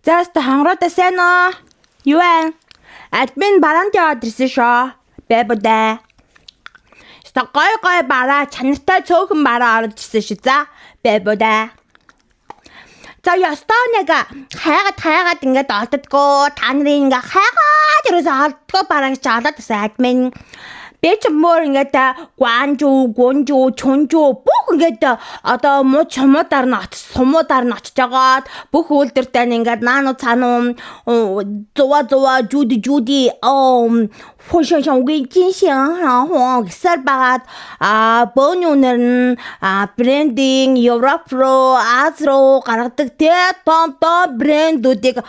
За хангараад сайн уу? Юу вэ? Админ бараанд яваад ирсэн шоо. Бэбэдэ. Гой бараа чанартай цөөхөн бараа орж ирсэн шүү. За бэбэдэ. За ястаа нэг хайгаад ингээд олддгоо. Та нарын ингээд хайгаад ерөөсөө олддгоо бараа гэж олоод ирсэн админ. Би ч мөр ингээд гонжу, чонжу бүх ингээд одоо муу чомуудаар нь сумуудаар нь очиж байгаад бүх үйлдвэртэй ингээд наано цаано зуа жуди фошошон гиншин гэсээр байгаад бонюнер нь брендинг Европро Азро гаргадаг те том брэндүүдийг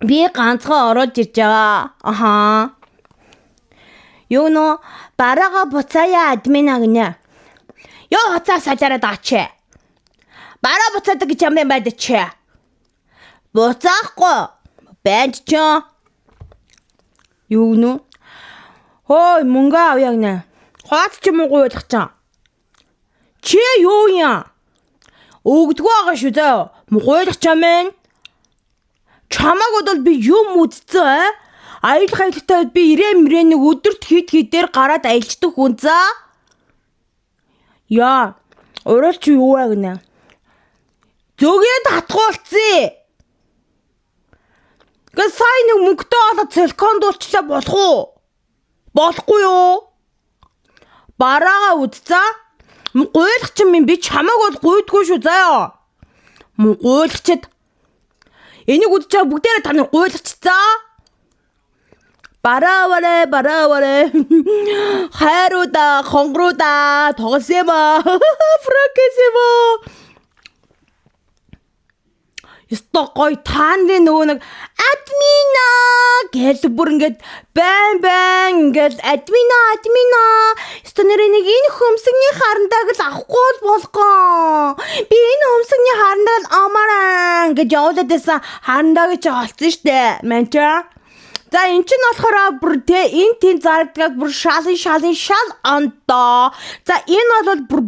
би ганцхан ороод ирж байгаа. Юу нөө бараага буцаая админа гинэ. Ёо хацаа сажараад ачаа. Бараа буцаадаг гэж юм байд чи. Буцаахгүй. Бэнч ч. Юу нөө? Хөөе мөнгө авъя гинэ. Хаац ч юм уу ойлгох чам. Чи юу юм? Өгдгөө байгаа шүү зөө. Мгойлох чам ээ. Чамаг бодвол би юм үдцээ. Аялахтай би ирээн өдөрт хидээр гараад аялждаг хүн за. Яа, урал чи юу вэ гинэ? Зөгээд хатгуулцъя. Гэ сайн нэг мөнгөтэй болоод силиконд уулчлаа болох уу? Болохгүй юу? Бараага үдцээ. Гуйлах чи би чамаг бол гуйдгүй шүү заяа. Гуйлахчд. Энийг үдчихээ бүгдээрээ та нар гуйлахчцаа. Бараваре хайруда хонгруда тоглосэма фракэсэма Стокой тааны нөгөө нэг админа гэж бүр ингээд байн ингээд админа стонэрэ нэг энэ хөмсгний харандаг л авахгүй болгоо. Би энэ хөмсгний харандаг амараа гэж явуулаадсан харандаг гэж олцсон штэ. Мэнча. За эн чинь болохоор бүр тэ энэ тийм зарагддаг бүр шал онтоо. За энэ бол бүр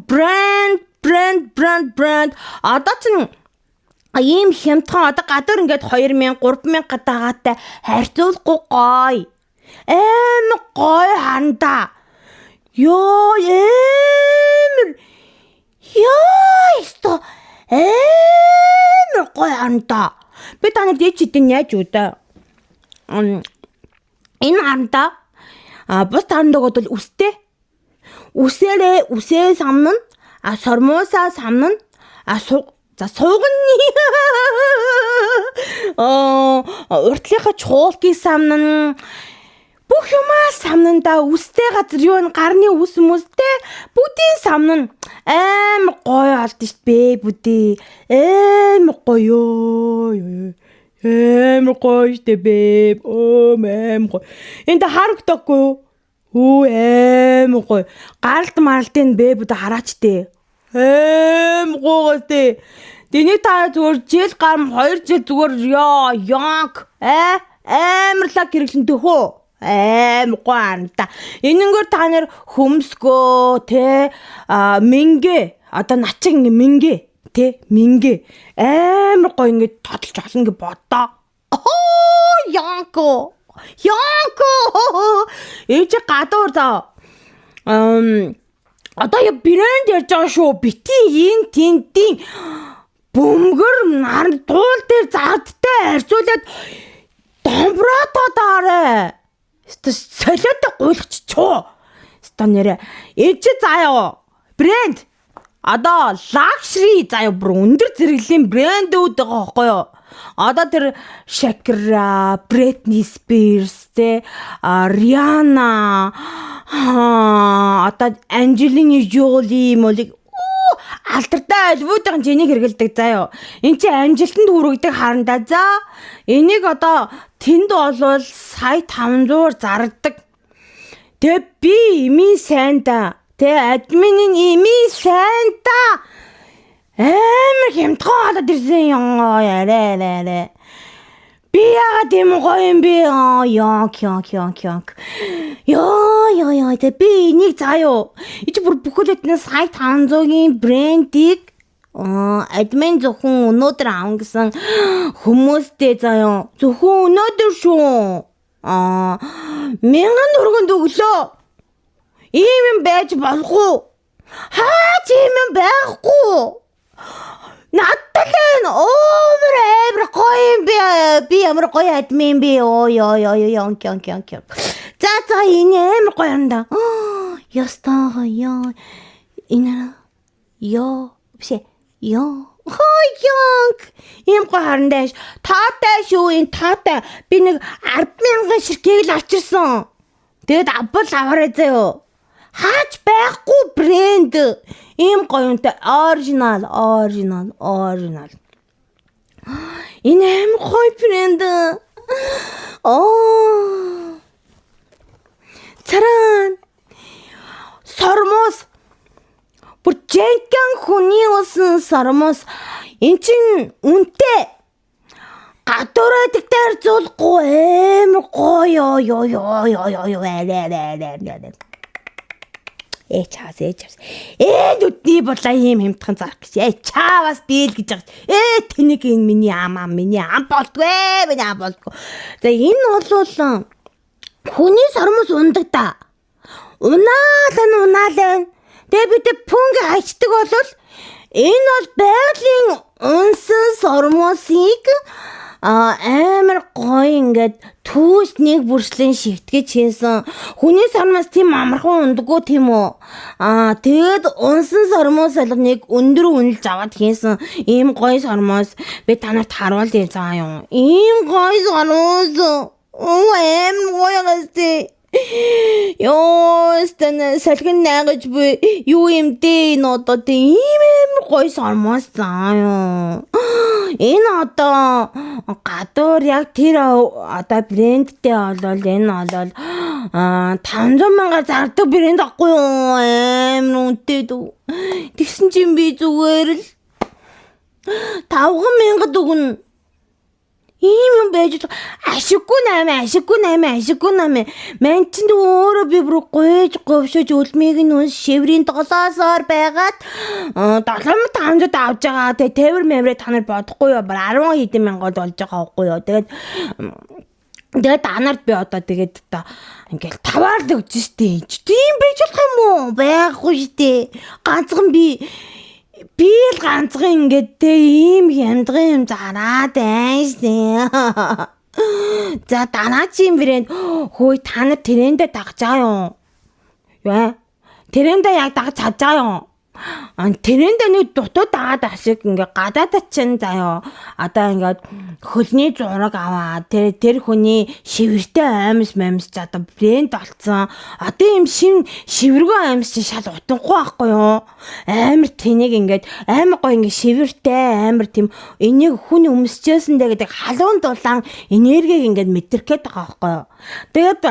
брэнд. Одоо чинь ийм хямдхан одоо гадар ингээд 2000 3000 гадаагатай харьцуулахгүй гоё. Гоё ханда. Ёо исто гоё ханда. Би танад дэчидэн яаж үдэ. Энэ ханда бус тандаг бол үстэй. Үсээ самнан сормоосаа самнан за суугны уртлынхаа чуулгын самнан бүх юмаа самнанда үстэй газар юу н гарны үс хүмүүстэй бүдийн самнан амар гоё алд штт бэ бүдээ амар гоё амар гоё штт бэ амар гоё энэ харагдахгүй юу амар гоё гаралт маралтын бэ бүдэ хараач дээ гоотой. Тэний та зүгээр жил гам 2 жил зүгээр янг амарлаг хэрэглэнтэй хөө. Гоанта. Энэнгээр та нэр хөмсгөө те мингэ одоо начиг мингэ те мингэ амар гоё ингэ тодлж олон ингэ бодоо. Янко. Ээж гадуур заа. Одоо я брэнд ярьж байгаа шүү. Бити ин тинтийн бөмбөр нар дуул дээр заадтай харьцуулаад домбротод арай. Солиотой гуйлахч чуу. Ста нэрэ. Ээж заяа. Брэнд. Одоо лакшри заяа бүр өндөр зэрэглэлийн брэндүүд байгаа байхгүй юу? Одоо тэр Shakira, Britney Spears, Rihanna, одоо Angelina Jolie молиг алдартай альбуудын жинийг хэрэгэлдэг заяа. Энд чи амжилтанд хүргэдэг харандаа за. Энийг одоо тэнд болвол сая 500-аар зардаг. Тэ би имийн сайн да. Тэ админийн имийн сайн да. Амар хямдхан болоод ирсэн юм яриа. Би яагаад юм гоё юм бэ? Янк. Йоо. Тэ би энийг заяа. Ич бүр бүхэлдээ сая 500-ийн брендийг Админ зөвхөн өнөөдөр аван гэсэн хүмүүстэй заяа. Зөвхөн өнөөдөр шүү. 1000 төгрөг өглөө. Ийм юм байж болохгүй. Хаач ийм юм байхгүй. Надтай over гоё юм би ямар гоё админ би ёо. За энэ амар гоё юм да. Ястаа ёо. Энэ ёо биш ёо. Хойёнг ийм гоё харандаш таатай шүү энэ таатай би нэг 10,000 ширхгийг л авчирсан. Тэгэд авбал аваарай заяо. Хаач байхгүй брэнд ийм гоё юмтай оригинал. Энэ амар гоё брэнд. Царан сормос бүр жинхэнэ хүний усан сормос эн чин үнэтэй гадуураа дэгтэр зулахгүй амар гоё ёо. Чаас. Нүдний болоо ийм хэмтхан зарах гэж. Чаавас биэл гэж байгаа. Тэнийг энэ миний ам болдгүй. За энэ бол хүний сормос ундаг да. Унаалаа. Тэгээ бид пүнг хайчдаг бол энэ бол байгалийн унсан сормосыг амар гоё ингээд түүш нэг бүрслэн шивтгэж хийсэн. Хүний сормос тийм амархан ундаггүй тийм үү? Тэгэд унсан сормос алга нэг өндөр үнэлж аваад хийсэн ийм гоё сормос би танарт харуулъя заа юм. Ийм гоё сормос. Амар гоё гэстэй. Ёо, стэн салхин наагаж буй юу юм дээ энэ одоо тийм амар гоё сормос заа юу. Энэ одоо гадуур яг тэр одоо брэндтэй болол энэ болол 500,000 зардаг брэнд ахгүй юу. Амар үнэтэй дүү. Тэгсэн чинь би зүгээр л 5,000 өгнө. Ийм юм байж ашиггүй наймаа. Мэн чинь өөрөө би бүр говшож үлмийг нь шиврийн долоосоор байгаад 7,500 авж байгаа. Тэгээ тээвэр мэмрээ та нар бодохгүй юу? 10 хэдэн мянгад болж байгаа байхгүй юу? Тэгээд танарт би одоо тэгээд ингээл таваар л өгч штэ. Тийм байж болох юм уу? Байхгүй штэ. Ганцхан би л ганцхан ингээд ийм хямдган юм зараад байшин. За данаа чим брэнд хөөе та нар тэрэндээ дагж байгаа юм. Яа? Тэрэндээ яг дагж чадж байгаа юм. Тэрэндээ нэг дутуу дагаад ашиг ингээ гадаадад чинь заяа. Одоо ингээд хөлний зураг аваа. Тэр хүний шивэртэй амьс одоо брэнд болцсон. Одоо юм шивэргүй амьс чинь шал утгагүй байхгүй юу? Амар тэнийг ингээд амар гоё ингээ шивэртэй амар тийм энийг хүн өмсчээсэндээ гэдэг халуун дулаан энергийг ингээд мэдрэх гээд байгаа байхгүй юу? Тэгээд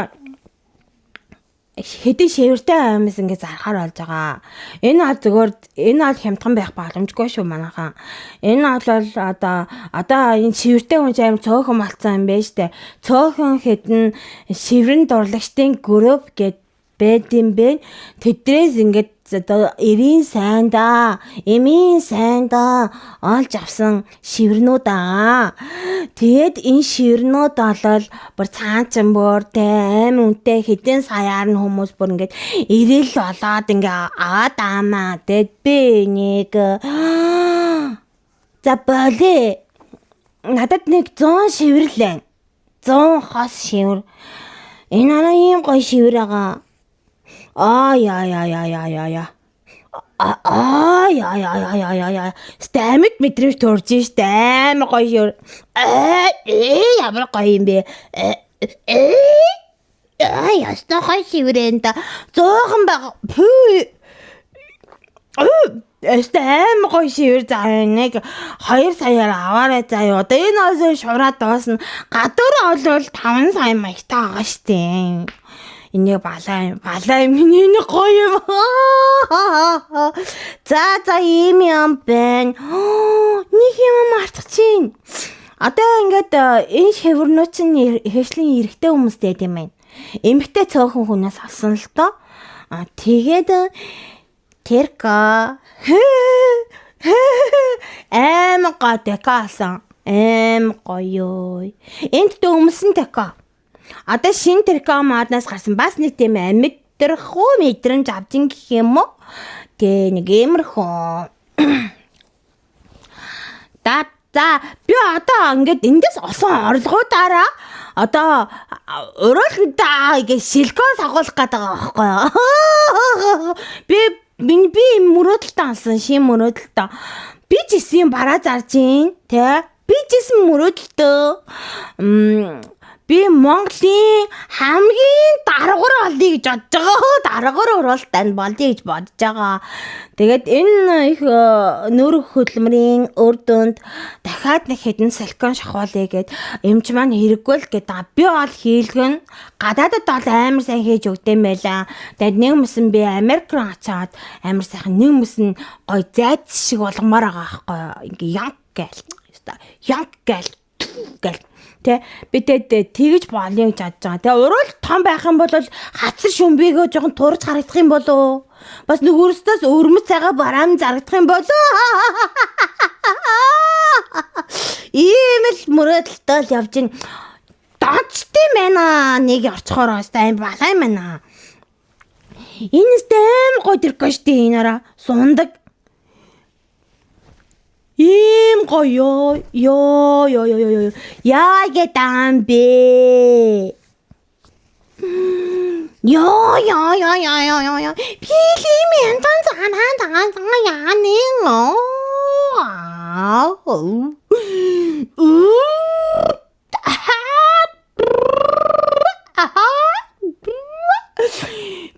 хэдий шивэртэй амьс ингээ зарахаар болж байгаа. Энэ бол хямдхан байх боломжгүй шүү манайхан. Энэ бол одоо энэ шивэртэй хүн аим цөөхөн болцсон юм байна штэ. Цөөхөн хэдэн шиврэн дурлагчдын групп гэд байд юм бэ. Тэдрээс ингээд одоо эрийн сайндаа, эмийн сайндаа олж авсан шивэрнүүд аа. Тэгэд энэ шивэрнүүд болол бүр цаанчин бүртэй аим үнэтэй хэдэн саяар нь хүмүүс бүр ингээд ирэл болоод ингээ аваад аамаа. Тэгэд би нэг за болээ. Надад нэг 100 шивэрлээ. 100 хос шивэр. Энэ арай ийм гоё шивэр байгаа. Стамит мэдрэмж төрж штэ амар гоё шивэр. Ямар гоё юм бэ? Ястаа гоё шивэрэнда. Зоохон байгаа. Эстэм гоё шивэр заа нэг 2 саяар аваарай заа. Одоо энэ хойсоо шураад доосна. Гадуур олвол 5 сая маягтай байгаа штэ. Энэ балаа юм энэ гоё юм. За ийм юм байна. Нэг юм мартах чинь. Одоо ингээд энэ шивэрнүүд чинь хэвшлийн эрэгтэй хүмүүстэй тийм байна. Эмэгтэй цөөхөн хүнээс авсан л доо. Тэгээд тэрка Аим гоо декаасан. Аим гоё. Энд дөмсөн дека. Одоо шин дека мааднаас гарсан бас нэг тийм амитрахгүй мэдрэмж авдин гэх юм уу? Тэ нэг иймэрхүү. За би одоо ингээд эндээс олсон орлогуудаараа одоо уруултаа ингэ силикон сагуулах гэдэг байгаа байхгүй юу? Би мөрөөдөлтөө алсан шин мөрөөдөлтөө. Би ч исэн бараа зарж ийн тэ. Би ч исэн мөрөөдөлтөө. Би Монголын хамгийн даргуур болъё гэж бодож байгаа. Даргуур уралдаанд болъё гэж бодож байгаа. Тэгээд энэ их нүүрх хөдөлмөрийн үр дүнд дахиад нэг хэдэн силикон шахуулъя гэд эмч маань хэрэггүй л гэдэг. Би бол хийлгэн гадаадд бол амар сайн хийж өгдөм байлаа. Тэгээд нэг юмсэн би Америк руу очиад амар сайхан нэг юмсэн гой зайд шиг болгомоор байгаа байхгүй. Ингээ янг гээл тэ би тэгж болё гэж бодож байгаа. Тэгээ урал том байх юм бол хацар шүмбийгөө жоохон турж харагдах юм болоо. Бас нөгөөстөөс өрмөц цагаа бараам зарагдах юм болоо. Ийм л мөрөөдөлтөө л явж ин. Дончтой байна. Нэг орчхоор бастай юм балаа юм байна. Энэ стэм годэрхөө штий энараа сундаг. Ийм гоё ёо яа гэдэг бэ ёо 필리면 танцаан яанин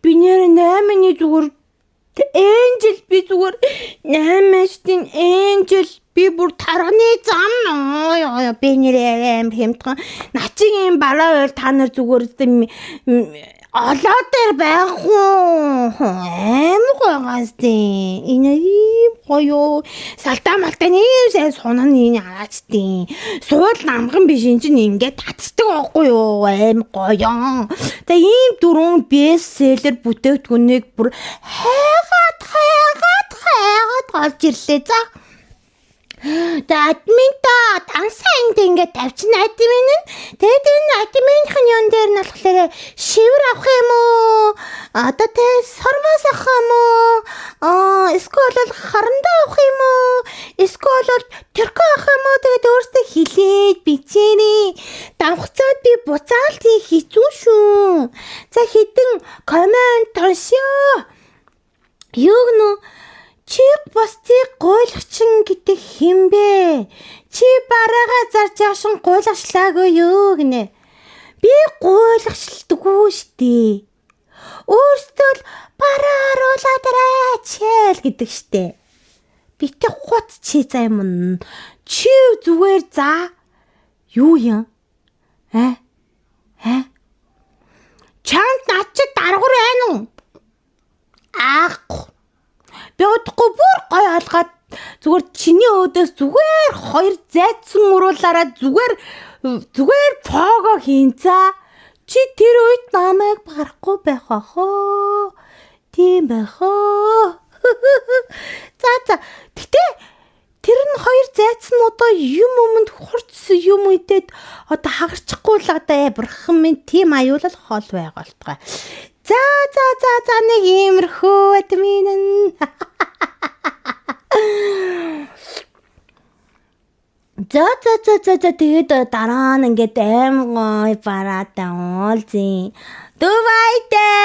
би нэр нэмэний зүгээр Энжел би зүгээр 8-ын Энжел би бүр тарганы зам би нэрээ амар хэмтгэн начиг юм бараа байл та нар зүгээр олоо дээр байхгүй амар гойгоостэй энэ ийм гоё салтаа малтаа ийм сайн сонон энэ араачдیں۔ Суул намган биш энэ чинь ингээд татдаг байхгүй юу амар гоё. За ийм дөрвөн бестселлер бүтээгдэхүүнийг бүр хайгаад олж ирлээ за. За админта тансаа ингээд тавьчихна админ нь. Тэгээд энэ админийн юун дээр нь болохоор шивэр авах юм уу? Одоо тэ сормоос авах юм уу? Эсвэл харандаа авах юм уу? Эсвэл тэрхүү авах юм уу? Тэгээд өөртөө хилээд бичээрэй. Давхцаад би буцаалт хийцүү шүү. За хэдэн коммент уншаа. Юу нөө чи бусдыг гуйлгчин гэдэг хинбэ? Чи бараагаа зарж яашин гуйлгачлаагүй юу гинэ? Би гуйлгачдаггүй штэ. Өөртөө л бараа харуулаад арайчээл гэдэг штэ. Битээ хуц чи заа юм. Чи зүгээр за. Юу юм? Чамд над чи даргуур байна уу? Аахгүй. Би удахгүй бүр гой алгаад зүгээр чиний өөдөөс зүгээр хоёр зайцсан уруулаараа зүгээр фого хийнцаа. Чи тэр үед намайг барахгүй байх аа. Тийм байх аа. За. Гэтэ тэр нь хоёр зайцсан одоо юм өмнө хурц юм үйдээд одоо хагарчихгүй л одоо бурхан минь тийм аюулал хол байгаалтгаа. За нэг иймэрхүү админ. За тэгээд дараа нь ингээд аим гой бараатаа уулзъя. Дувайтай